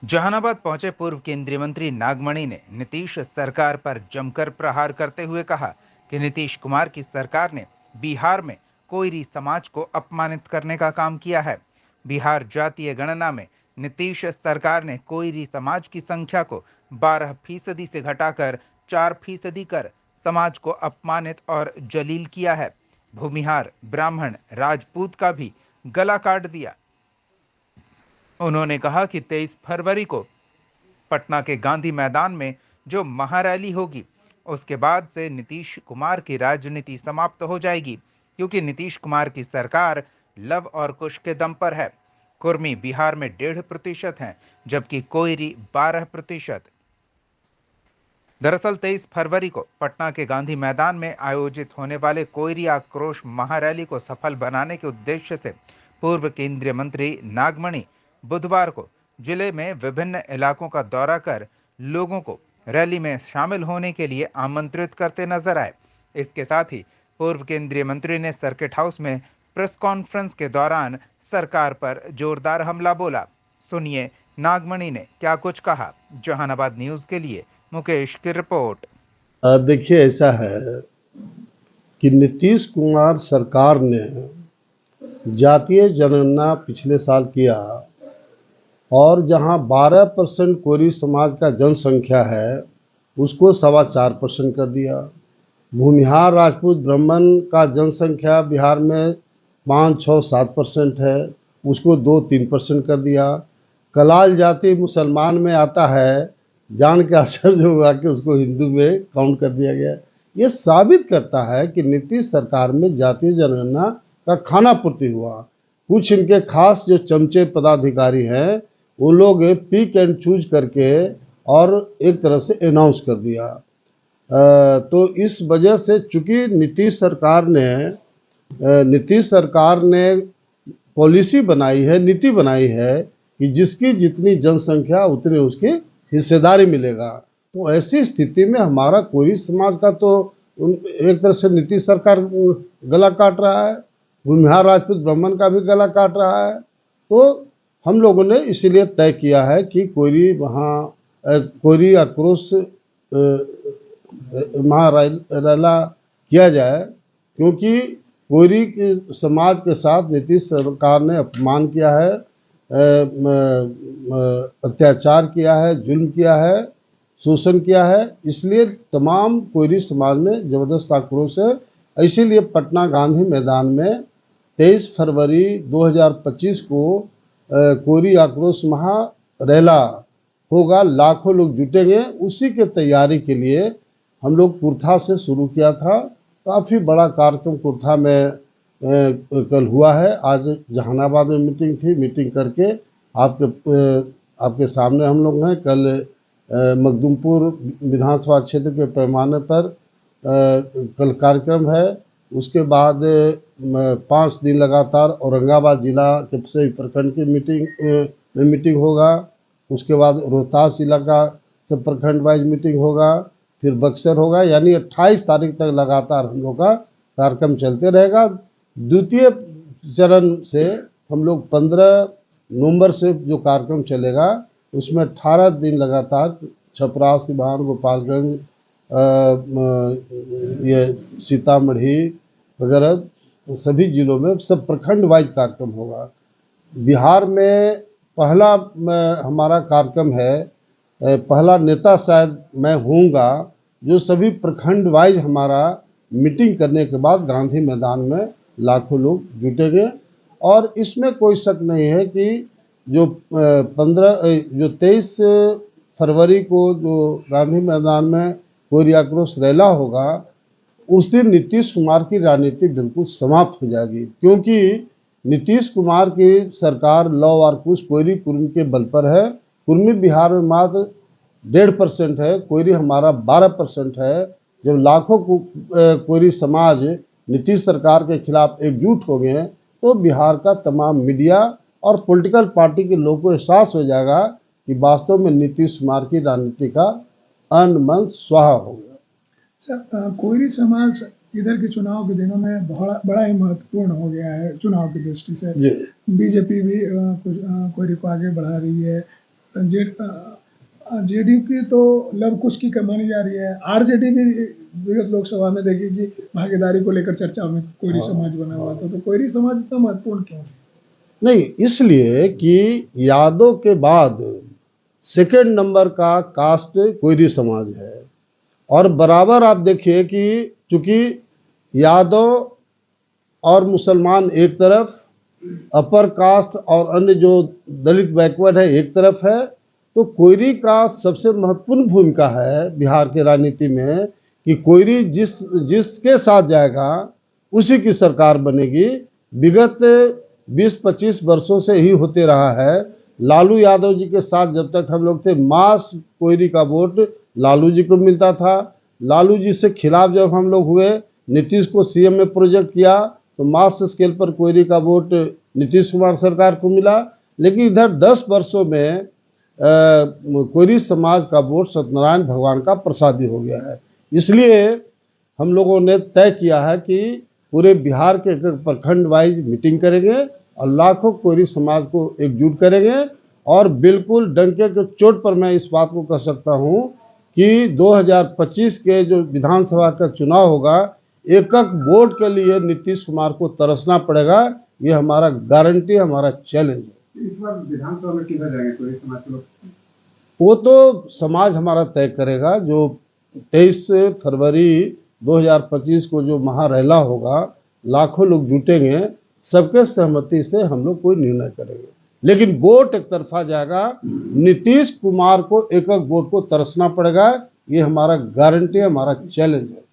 जहानाबाद पहुंचे पूर्व केंद्रीय मंत्री नागमणि ने नीतीश सरकार पर जमकर प्रहार करते हुए कहा कि नीतीश कुमार की सरकार ने बिहार में कोयरी समाज को अपमानित करने का काम किया है। बिहार जातीय गणना में नीतीश सरकार ने कोयरी समाज की संख्या को 12% से घटाकर 4% कर समाज को अपमानित और जलील किया है। भूमिहार, ब्राह्मण, राजपूत का भी गला काट दिया। उन्होंने कहा कि 23 फरवरी को पटना के गांधी मैदान में जो महारैली होगी, उसके बाद से नीतीश कुमार की राजनीति समाप्त हो जाएगी, क्योंकि नीतीश कुमार की सरकार लव और कुश के दम पर है। कुर्मी बिहार में 1.5% हैं, जबकि कोयरी 12%। दरअसल 23 फरवरी को पटना के गांधी मैदान में आयोजित होने वाले कोयरी आक्रोश महारैली को सफल बनाने के उद्देश्य से पूर्व केंद्रीय मंत्री नागमणि बुधवार को जिले में विभिन्न इलाकों का दौरा कर लोगों को रैली में शामिल होने के लिए आमंत्रित करते नजर आए। इसके साथ ही पूर्व केंद्रीय मंत्री ने सर्किट हाउस में प्रेस कॉन्फ्रेंस के दौरान सरकार पर जोरदार हमला बोला। सुनिए नागमणि ने क्या कुछ कहा। जहानाबाद न्यूज के लिए मुकेश की रिपोर्ट। देखिए, ऐसा है कि नीतीश कुमार सरकार ने जातीय जनगणना पिछले साल किया और जहां 12% कोरी समाज का जनसंख्या है, उसको 4.25% कर दिया। भूमिहार, राजपूत, ब्राह्मण का जनसंख्या बिहार में 5, 6, 7% है, उसको 2-3% कर दिया। कलाल जाति मुसलमान में आता है, जान के आश्चर्य होगा कि उसको हिंदू में काउंट कर दिया गया। ये साबित करता है कि नीतीश सरकार में जातीय जनगणना का खाना पूर्ति हुआ। कुछ इनके खास जो चमचे पदाधिकारी हैं, वो लोग पिक एंड चूज करके और एक तरह से अनाउंस कर दिया। तो इस वजह से चूंकि नीतीश सरकार ने पॉलिसी बनाई है, नीति बनाई है कि जिसकी जितनी जनसंख्या उतनी उसकी हिस्सेदारी मिलेगा, तो ऐसी स्थिति में हमारा कोई समाज का तो एक तरह से नीतीश सरकार गला काट रहा है, भूमिहार, राजपूत, ब्राह्मण का भी गला काट रहा है। तो हम लोगों ने इसीलिए तय किया है कि कोयरी आक्रोश महारैली किया जाए, क्योंकि कोयरी समाज के साथ नीतीश सरकार ने अपमान किया है, अत्याचार किया है, जुल्म किया है, शोषण किया है। इसलिए तमाम कोयरी समाज में जबरदस्त आक्रोश है। इसीलिए पटना गांधी मैदान में 23 फरवरी 2025 को कोयरी आक्रोश महारैली होगा, लाखों लोग जुटेंगे। उसी के तैयारी के लिए हम लोग कुर्था से शुरू किया था। काफ़ी बड़ा कार्यक्रम कुर्था में कल हुआ है। आज जहानाबाद में मीटिंग थी, मीटिंग करके आपके सामने हम लोग हैं। कल मखदूमपुर विधानसभा क्षेत्र के पैमाने पर कल कार्यक्रम है। उसके बाद 5 दिन लगातार औरंगाबाद जिला के सभी प्रखंड की मीटिंग होगा। उसके बाद रोहतास जिला का सब प्रखंड वाइज मीटिंग होगा, फिर बक्सर होगा। यानी 28 तारीख तक लगातार हम लोग का कार्यक्रम चलते रहेगा। द्वितीय चरण से हम लोग 15 नवंबर से जो कार्यक्रम चलेगा, उसमें 18 दिन लगातार छपरा, सिवान, गोपालगंज, ये सीतामढ़ी वगैरह सभी जिलों में सब प्रखंड वाइज कार्यक्रम होगा। बिहार में पहला हमारा कार्यक्रम है, पहला नेता शायद मैं होऊंगा जो सभी प्रखंड वाइज हमारा मीटिंग करने के बाद गांधी मैदान में लाखों लोग जुटेंगे। और इसमें कोई शक नहीं है कि जो 23 फरवरी को जो गांधी मैदान में कोयरी आक्रोश रैली होगा, उस दिन नीतीश कुमार की राजनीति बिल्कुल समाप्त हो जाएगी, क्योंकि नीतीश कुमार की सरकार लव और कुश कोयरी कुर्मी के बल पर है। कुर्मी बिहार में मात्र 1.5% है, कोयरी हमारा 12% है। जब लाखों कोयरी समाज नीतीश सरकार के खिलाफ एकजुट हो गए, तो बिहार का तमाम मीडिया और पॉलिटिकल पार्टी के लोगों को एहसास हो जाएगा कि वास्तव में नीतीश कुमार की राजनीति का अन्न मन स्वाहा हो गया। सर, कोयरी समाज इधर के चुनाव के दिनों में बड़ा ही महत्वपूर्ण हो गया है चुनाव की दृष्टि से। बीजेपी भी कोयरी को आगे बढ़ा रही है। जेडीयू की तो लव कुश की मानी जा रही है। आरजेडी भी विगत लोकसभा में देखी कि भागीदारी को लेकर चर्चा में कोयरी समाज बना हुआ था, तो कोयरी समाज इतना महत्वपूर्ण क्यों है? नहीं, इसलिए कि यादव के बाद सेकंड नंबर का कास्ट कोयरी समाज है। और बराबर आप देखिए कि चूंकि यादव और मुसलमान एक तरफ, अपर कास्ट और अन्य जो दलित बैकवर्ड है एक तरफ है, तो कोयरी का सबसे महत्वपूर्ण भूमिका है बिहार की राजनीति में कि कोयरी जिसके साथ जाएगा उसी की सरकार बनेगी। विगत 20-25 वर्षों से ही होते रहा है। लालू यादव जी के साथ जब तक हम लोग थे, मास कोयरी का वोट लालू जी को मिलता था। लालू जी से खिलाफ जब हम लोग हुए, नीतीश को सीएम में प्रोजेक्ट किया, तो मास स्केल पर कोयरी का वोट नीतीश कुमार सरकार को मिला। लेकिन इधर 10 वर्षों में कोयरी समाज का वोट सत्यनारायण भगवान का प्रसादी हो गया है। इसलिए हम लोगों ने तय किया है कि पूरे बिहार के एक प्रखंड वाइज मीटिंग करेंगे और लाखों कोयरी समाज को एकजुट करेंगे। और बिल्कुल डंके के चोट पर मैं इस बात को कह सकता हूं कि 2025 के जो विधानसभा का चुनाव होगा, एक वोट के लिए नीतीश कुमार को तरसना पड़ेगा। ये हमारा गारंटी, हमारा चैलेंज है। इस बार विधानसभा में किधर जाएंगे कोयरी समाज के लोग? वो तो समाज हमारा तय करेगा। जो 23 फरवरी 2025 को जो महारैला होगा, लाखों लोग जुटेंगे, सबके सहमति से हम लोग कोई निर्णय करेंगे। लेकिन वोट एक तरफा जाएगा, नीतीश कुमार को एक वोट को तरसना पड़ेगा। ये हमारा गारंटी, हमारा चैलेंज है।